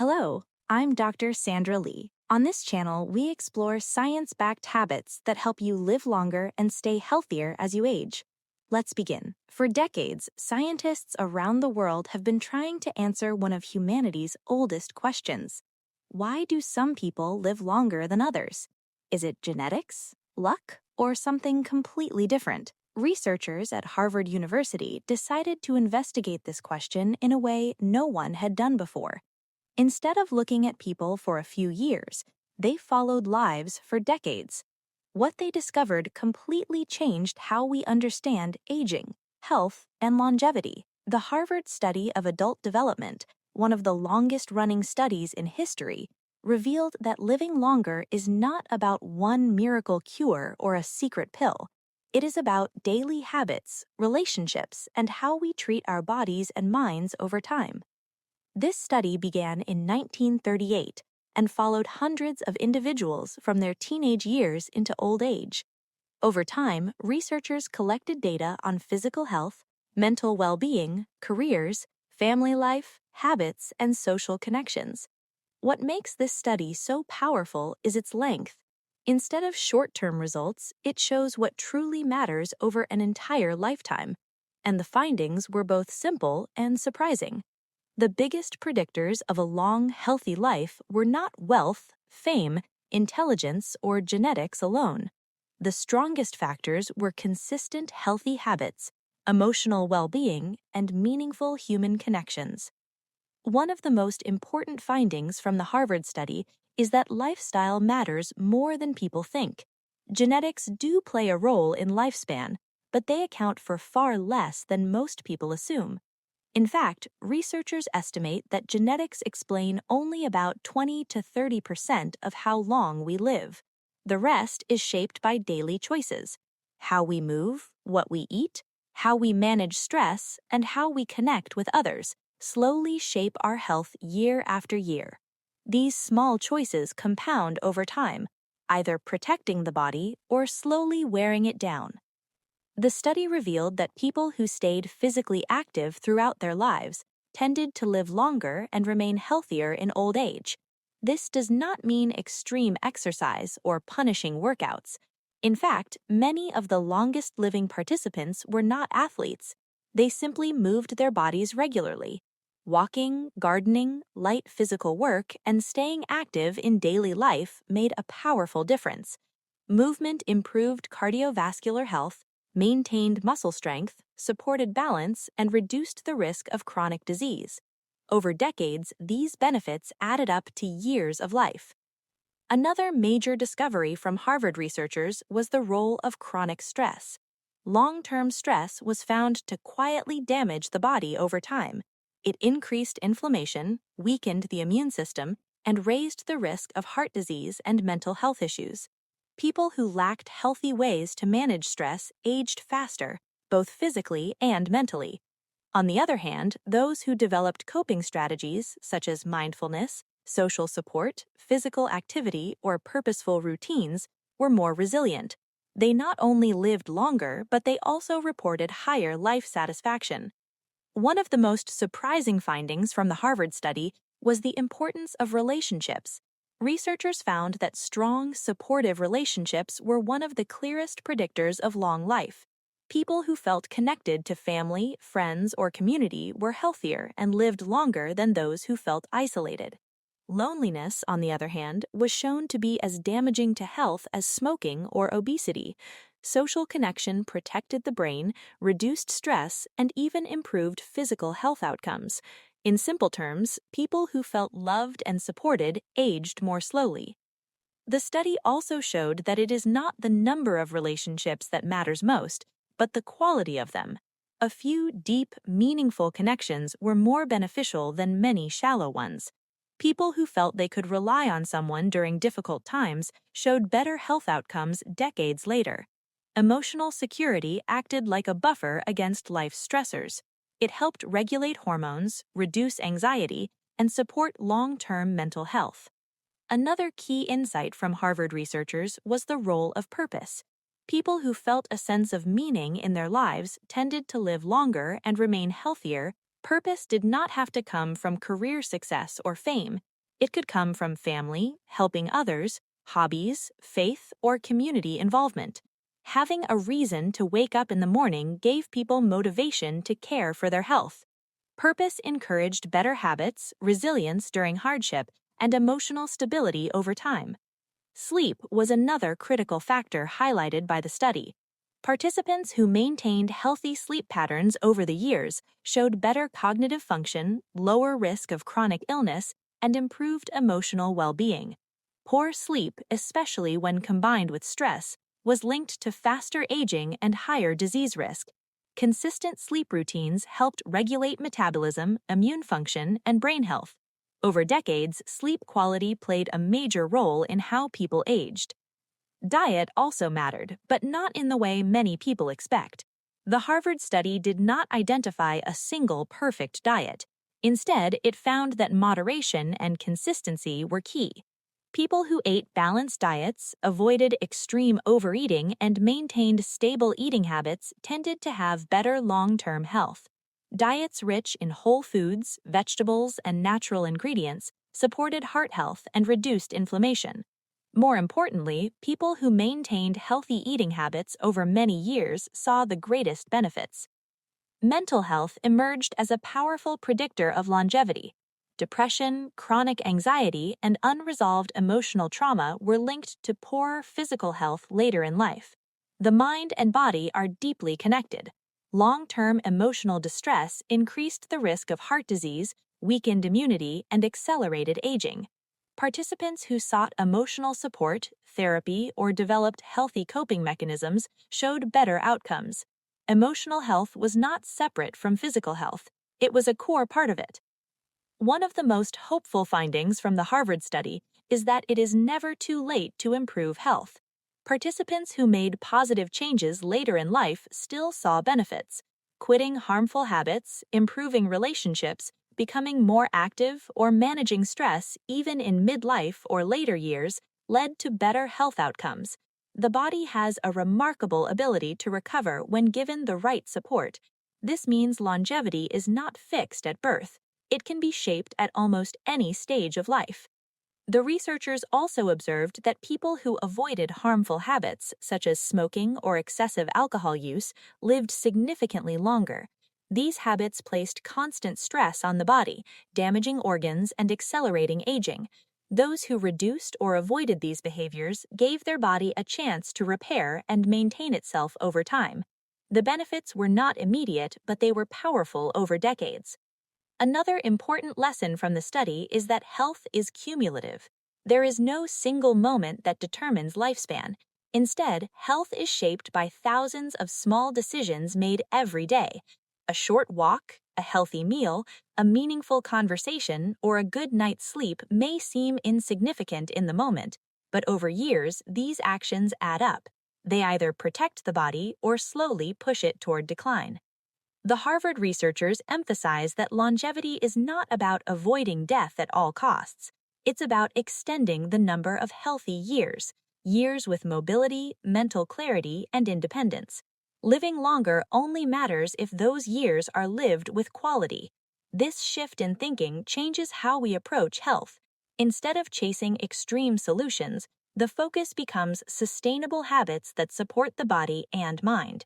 Hello, I'm Dr. Sandra Lee. On this channel, we explore science-backed habits that help you live longer and stay healthier as you age. Let's begin. For decades, scientists around the world have been trying to answer one of humanity's oldest questions. Why do some people live longer than others? Is it genetics, luck, or something completely different? Researchers at Harvard University decided to investigate this question in a way no one had done before. Instead of looking at people for a few years, they followed lives for decades. What they discovered completely changed how we understand aging, health, and longevity. The Harvard Study of Adult Development, one of the longest-running studies in history, revealed that living longer is not about one miracle cure or a secret pill. It is about daily habits, relationships, and how we treat our bodies and minds over time. This study began in 1938 and followed hundreds of individuals from their teenage years into old age. Over time, researchers collected data on physical health, mental well-being, careers, family life, habits, and social connections. What makes this study so powerful is its length. Instead of short-term results, it shows what truly matters over an entire lifetime. And the findings were both simple and surprising. The biggest predictors of a long, healthy life were not wealth, fame, intelligence, or genetics alone. The strongest factors were consistent, healthy habits, emotional well-being, and meaningful human connections. One of the most important findings from the Harvard study is that lifestyle matters more than people think. Genetics do play a role in lifespan, but they account for far less than most people assume. In fact, researchers estimate that genetics explain only about 20 to 30% of how long we live. The rest is shaped by daily choices: how we move, what we eat, how we manage stress, and how we connect with others slowly shape our health year after year. These small choices compound over time, either protecting the body or slowly wearing it down. The study revealed that people who stayed physically active throughout their lives tended to live longer and remain healthier in old age. This does not mean extreme exercise or punishing workouts. In fact, many of the longest living participants were not athletes. They simply moved their bodies regularly. Walking, gardening, light physical work, and staying active in daily life made a powerful difference. Movement improved cardiovascular health, maintained muscle strength, supported balance, and reduced the risk of chronic disease. Over decades, these benefits added up to years of life. Another major discovery from Harvard researchers was the role of chronic stress. Long-term stress was found to quietly damage the body over time. It increased inflammation, weakened the immune system, and raised the risk of heart disease and mental health issues. People who lacked healthy ways to manage stress aged faster, both physically and mentally. On the other hand, those who developed coping strategies such as mindfulness, social support, physical activity, or purposeful routines were more resilient. They not only lived longer, but they also reported higher life satisfaction. One of the most surprising findings from the Harvard study was the importance of relationships. Researchers found that strong, supportive relationships were one of the clearest predictors of long life. People who felt connected to family, friends, or community were healthier and lived longer than those who felt isolated. Loneliness, on the other hand, was shown to be as damaging to health as smoking or obesity. Social connection protected the brain, reduced stress, and even improved physical health outcomes. In simple terms, people who felt loved and supported aged more slowly. The study also showed that it is not the number of relationships that matters most, but the quality of them. A few deep, meaningful connections were more beneficial than many shallow ones. People who felt they could rely on someone during difficult times showed better health outcomes decades later. Emotional security acted like a buffer against life's stressors. It helped regulate hormones, reduce anxiety, and support long-term mental health. Another key insight from Harvard researchers was the role of purpose. People who felt a sense of meaning in their lives tended to live longer and remain healthier. Purpose did not have to come from career success or fame. It could come from family, helping others, hobbies, faith, or community involvement. Having a reason to wake up in the morning gave people motivation to care for their health. Purpose encouraged better habits, resilience during hardship, and emotional stability over time. Sleep was another critical factor highlighted by the study. Participants who maintained healthy sleep patterns over the years showed better cognitive function, lower risk of chronic illness, and improved emotional well-being. Poor sleep, especially when combined with stress, was linked to faster aging and higher disease risk. Consistent sleep routines helped regulate metabolism, immune function, and brain health. Over decades, sleep quality played a major role in how people aged. Diet also mattered, but not in the way many people expect. The Harvard study did not identify a single perfect diet. Instead, it found that moderation and consistency were key. People who ate balanced diets, avoided extreme overeating, and maintained stable eating habits tended to have better long-term health. Diets rich in whole foods, vegetables, and natural ingredients supported heart health and reduced inflammation. More importantly, people who maintained healthy eating habits over many years saw the greatest benefits. Mental health emerged as a powerful predictor of longevity. Depression, chronic anxiety, and unresolved emotional trauma were linked to poorer physical health later in life. The mind and body are deeply connected. Long-term emotional distress increased the risk of heart disease, weakened immunity, and accelerated aging. Participants who sought emotional support, therapy, or developed healthy coping mechanisms showed better outcomes. Emotional health was not separate from physical health. It was a core part of it. One of the most hopeful findings from the Harvard study is that it is never too late to improve health. Participants who made positive changes later in life still saw benefits. Quitting harmful habits, improving relationships, becoming more active, or managing stress even in midlife or later years led to better health outcomes. The body has a remarkable ability to recover when given the right support. This means longevity is not fixed at birth. It can be shaped at almost any stage of life. The researchers also observed that people who avoided harmful habits, such as smoking or excessive alcohol use, lived significantly longer. These habits placed constant stress on the body, damaging organs and accelerating aging. Those who reduced or avoided these behaviors gave their body a chance to repair and maintain itself over time. The benefits were not immediate, but they were powerful over decades. Another important lesson from the study is that health is cumulative. There is no single moment that determines lifespan. Instead, health is shaped by thousands of small decisions made every day. A short walk, a healthy meal, a meaningful conversation, or a good night's sleep may seem insignificant in the moment, but over years, these actions add up. They either protect the body or slowly push it toward decline. The Harvard researchers emphasize that longevity is not about avoiding death at all costs. It's about extending the number of healthy years, years with mobility, mental clarity, and independence. Living longer only matters if those years are lived with quality. This shift in thinking changes how we approach health. Instead of chasing extreme solutions, the focus becomes sustainable habits that support the body and mind.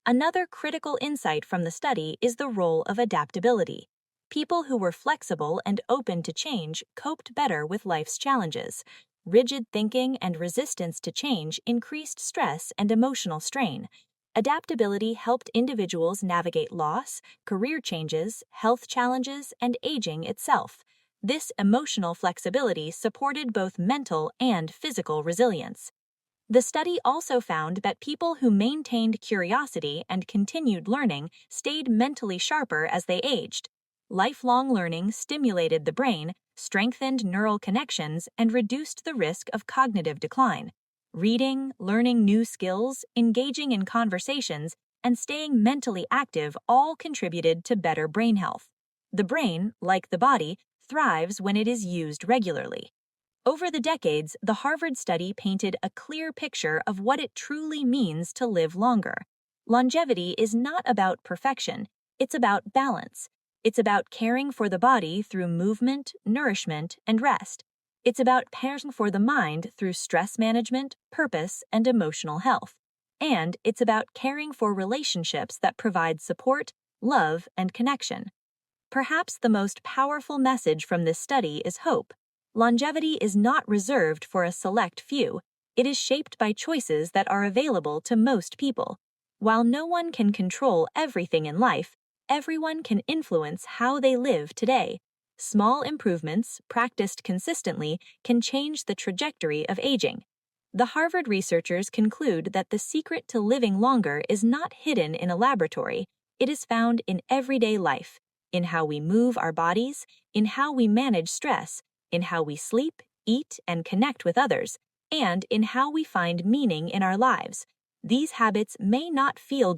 Another critical insight from the study is the role of adaptability. People who were flexible and open to change coped better with life's challenges. Rigid thinking and resistance to change increased stress and emotional strain. Adaptability helped individuals navigate loss, career changes, health challenges, and aging itself. This emotional flexibility supported both mental and physical resilience. The study also found that people who maintained curiosity and continued learning stayed mentally sharper as they aged. Lifelong learning stimulated the brain, strengthened neural connections, and reduced the risk of cognitive decline. Reading, learning new skills, engaging in conversations, and staying mentally active all contributed to better brain health. The brain, like the body, thrives when it is used regularly. Over the decades, the Harvard study painted a clear picture of what it truly means to live longer. Longevity is not about perfection, it's about balance. It's about caring for the body through movement, nourishment, and rest. It's about caring for the mind through stress management, purpose, and emotional health. And it's about caring for relationships that provide support, love, and connection. Perhaps the most powerful message from this study is hope. Longevity is not reserved for a select few. It is shaped by choices that are available to most people. While no one can control everything in life, everyone can influence how they live today. Small improvements, practiced consistently, can change the trajectory of aging. The Harvard researchers conclude that the secret to living longer is not hidden in a laboratory. It is found in everyday life, in how we move our bodies, in how we manage stress, in how we sleep, eat, and connect with others, and in how we find meaning in our lives. These habits may not feel